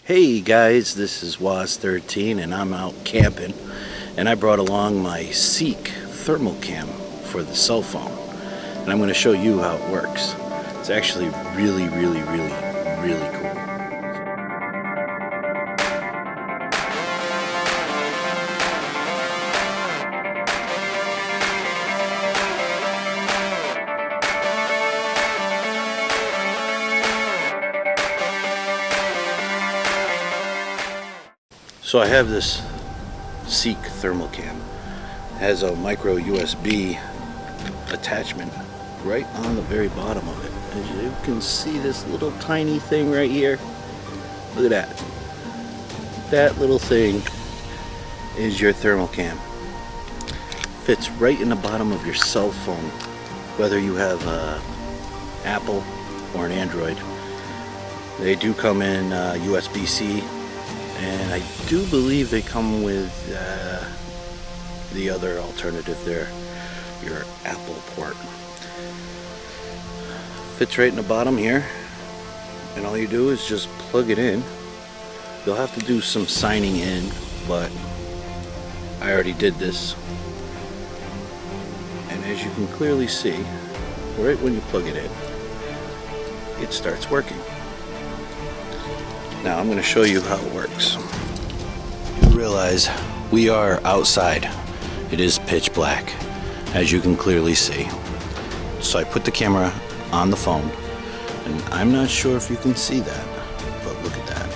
Hey guys, this is Waz13 and I'm out camping, and I brought along my Seek thermal cam for the cell phone, and I'm going to show you how it works. It's actually really cool. So I have this Seek thermal cam. It has a micro USB attachment right on the very bottom of it. As you can see, this little tiny thing right here. Look at that. That little thing is your thermal cam. Fits right in the bottom of your cell phone, whether you have Apple or an Android. They do come in USB-C. And I do believe they come with the other alternative there, your Apple port. Fits right in the bottom here, and all you do is just plug it in. You'll have to do some signing in, but I already did this. And as you can clearly see, right when you plug it in, it starts working. Now I'm going to show you how it works. You realize we are outside. It is pitch black, as you can clearly see. So I put the camera on the phone, and I'm not sure if you can see that, but look at that.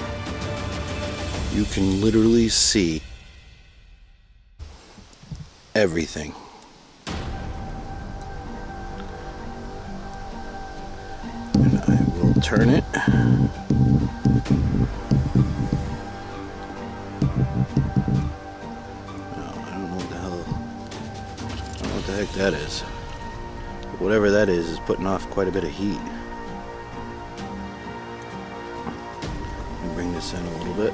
You can literally see everything. And I will turn it. What the heck that is. Whatever that is putting off quite a bit of heat. Let me bring this in a little bit.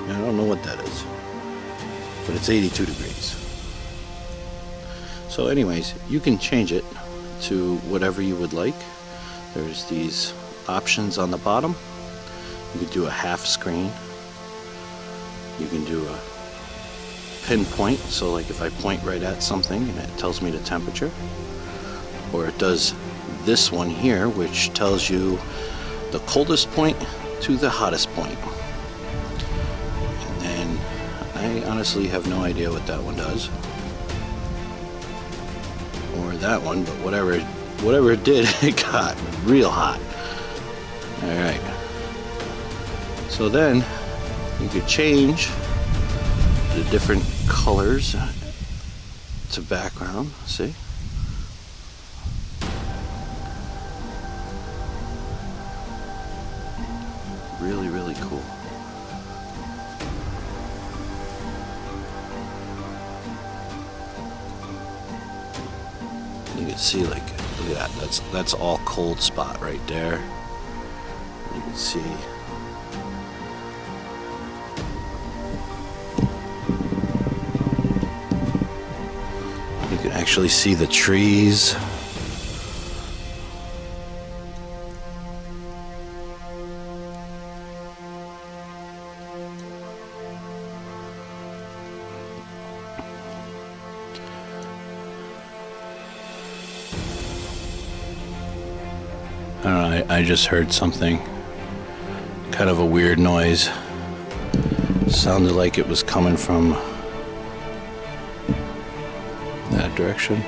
I don't know what that is, but it's 82 degrees. So anyways, you can change it to whatever you would like. There's these options on the bottom. You could do a half screen. You can do a pinpoint, so like if I point right at something and it tells me the temperature, or it does this one here, which tells you the coldest point to the hottest point. And then I honestly have no idea what that one does, or that one, but whatever it did, it got real hot. Alright, so then you could change the different colors to background. See? Really cool. You can see, like, look at that. That's all cold spot right there. You can see. You can actually see the trees. I don't know, I just heard something. Kind of a weird noise. Sounded like it was coming from that direction.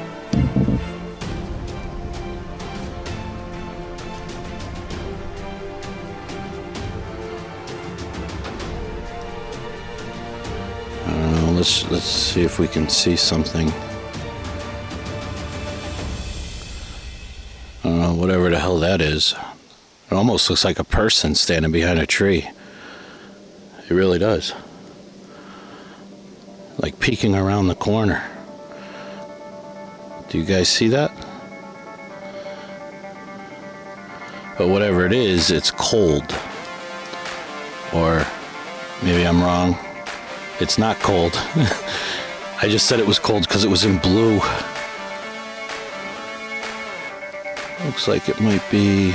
I don't know, let's see if we can see something. I don't know, whatever the hell that is. It almost looks like a person standing behind a tree. It really does. Like peeking around the corner. Do you guys see that? But whatever it is, it's cold. Or maybe I'm wrong. It's not cold. I just said it was cold because it was in blue. Looks like it might be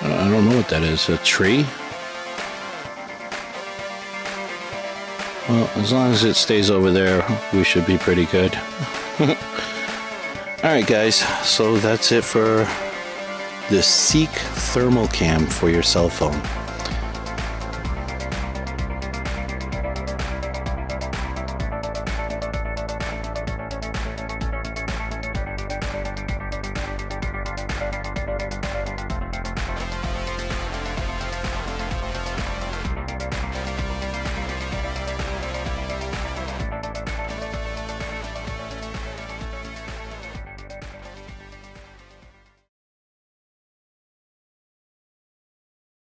I don't know what that is. A tree? Well, as long as it stays over there, we should be pretty good. Alright guys, so that's it for the Seek thermal cam for your cell phone.